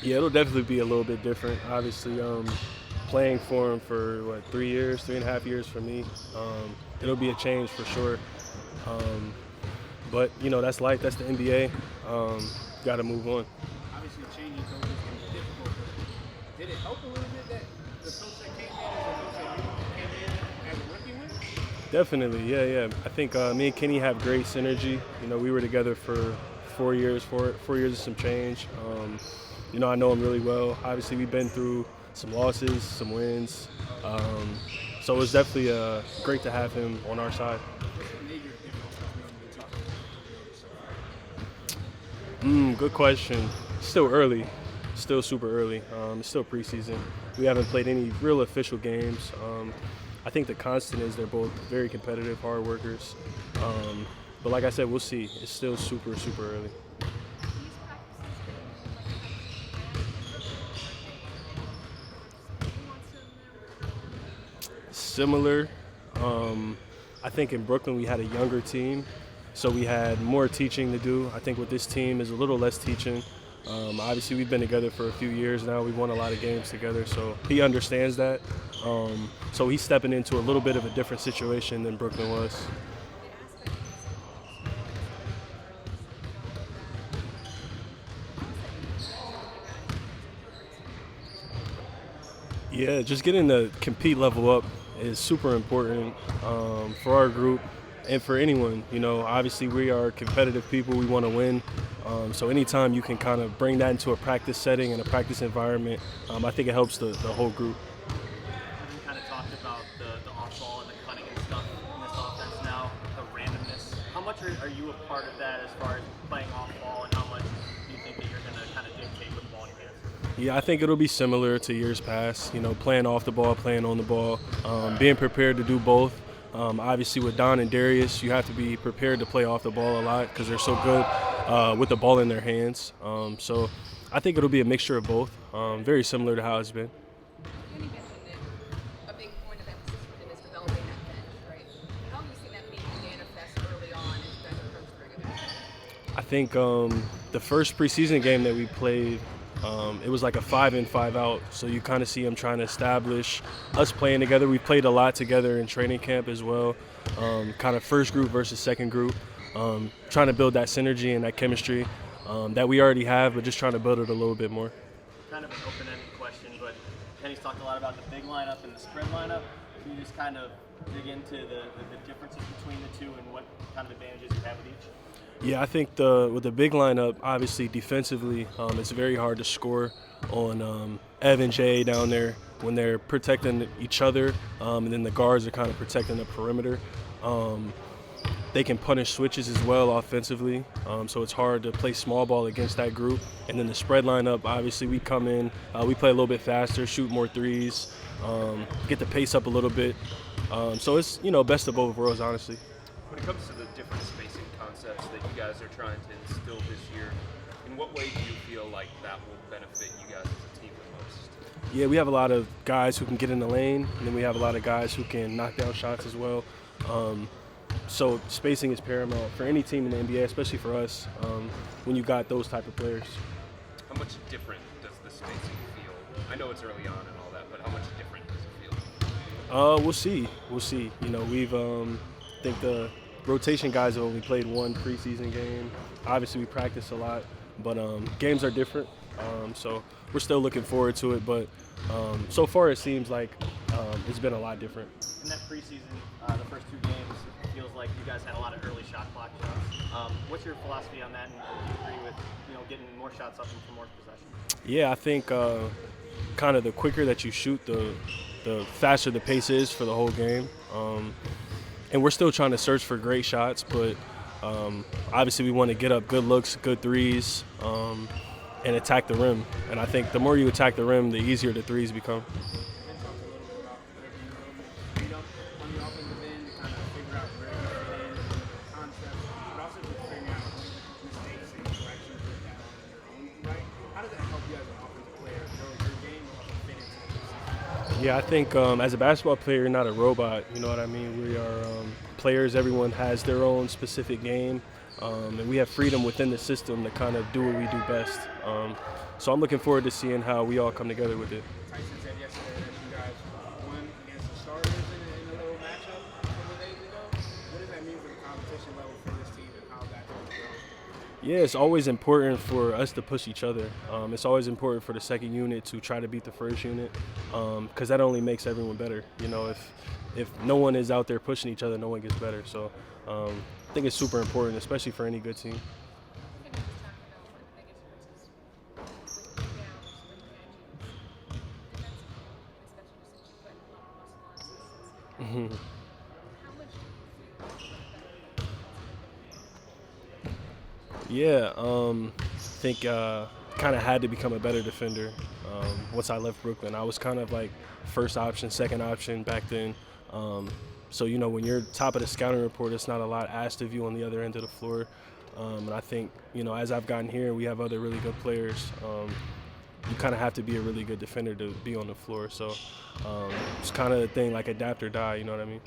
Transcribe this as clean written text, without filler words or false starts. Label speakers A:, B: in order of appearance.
A: Yeah, it'll definitely be a little bit different. Obviously, playing for him for 3 years, 3.5 years for me, it'll be a change for sure. Um, but that's life. That's the NBA. Got to move on.
B: Obviously, changing coaches can be difficult, but did it help a little bit that the coach that came in is a coach that you came in as a rookie with?
A: Definitely, yeah, yeah. I think me and Kenny have great synergy. We were together for 4 years, 4 years of some change. I know him really well. Obviously, we've been through some losses, some wins. Um, so it was definitely great to have him on our side.
B: What's the major difference between you talking to the other stuff?
A: Good question. Still early, still super early. It's still preseason. We haven't played any real official games. I think the constant is they're both very competitive, hard workers. But like I said, we'll see. It's still super, super early. Similar. I think in Brooklyn we had a younger team, so we had more teaching to do. I think with this team is a little less teaching. Obviously, we've been together for a few years now. We've won a lot of games together, so he understands that. So he's stepping into a little bit of a different situation than Brooklyn was. Yeah, just getting the compete level up is super important for our group and for anyone. Obviously we are competitive people. We want to win. So anytime you can kind of bring that into a practice setting and a practice environment, I think it helps the whole group.
C: Everyone kind of talked about the off ball and the cutting and stuff in this offense now, the randomness. How much are you a part of that as far as playing off ball, and how much do you think that you're going to kind of dictate with the ball in your hands?
A: Yeah, I think it'll be similar to years past. Playing off the ball, playing on the ball, being prepared to do both. Obviously, with Don and Darius, you have to be prepared to play off the ball a lot because they're so good with the ball in their hands. So I think it'll be a mixture of both, very similar to how it's been.
D: You mentioned it. A big point of emphasis for him is developing that bench, right? How have you seen that maybe manifest early on as you guys approach the regular season?
A: I think the first preseason game that we played, it was like a 5-in, 5-out. So you kind of see him trying to establish us playing together. We played a lot together in training camp as well, kind of first group versus second group, trying to build that synergy and that chemistry that we already have, but just trying to build it a little bit more.
C: Kind of an open-ended question, but Kenny's talked a lot about the big lineup and the spread lineup. Can you just kind of dig into the differences between the two and what kind of advantages you have with each?
A: Yeah, I think with the big lineup, obviously defensively, it's very hard to score on Ev and Jay down there when they're protecting each other, and then the guards are kind of protecting the perimeter. They can punish switches as well offensively, so it's hard to play small ball against that group. And then the spread lineup, obviously we come in, we play a little bit faster, shoot more threes, get the pace up a little bit. So it's best of both worlds, honestly.
E: When it comes to the different spacing concepts that you guys are trying to instill this year, in what way do you feel like that will benefit you guys as a team the most?
A: Yeah, we have a lot of guys who can get in the lane, and then we have a lot of guys who can knock down shots as well. So spacing is paramount for any team in the NBA, especially for us, when you got those type of players.
E: How much different does the spacing feel? I know it's early on and all that, but how much different does it feel?
A: We'll see. We'll see. We've I think the rotation guys have only played one preseason game. Obviously, we practice a lot, but games are different. So we're still looking forward to it. But so far, it seems like it's been a lot different.
C: In that preseason, the first two games, it feels like you guys had a lot of early shot clock shots. What's your philosophy on that, and do you agree with getting more shots up and for more possession?
A: Yeah, I think kind of the quicker that you shoot, the faster the pace is for the whole game. And we're still trying to search for great shots, but obviously we want to get up good looks, good threes, and attack the rim. And I think the more you attack the rim, the easier the threes become. Yeah, I think as a basketball player, you're not a robot. You know what I mean? We are players. Everyone has their own specific game. and we have freedom within the system to kind of do what we do best. So I'm looking forward to seeing how we all come together with it.
B: Tyson said yesterday that you guys won against the starters in a little matchup a couple of days ago. What does that mean for the competition level for this team and how that's going to go?
A: Yeah, it's always important for us to push each other. It's always important for the second unit to try to beat the first unit, because that only makes everyone better. You know, if no one is out there pushing each other, no one gets better. So I think it's super important, especially for any good team. Yeah, I think kind of had to become a better defender once I left Brooklyn. I was kind of like first option, second option back then. So, you know, when you're top of the scouting report, it's not a lot asked of you on the other end of the floor. And I think, you know, as I've gotten here, we have other really good players. You kind of have to be a really good defender to be on the floor. So it's kind of the thing, like adapt or die, you know what I mean?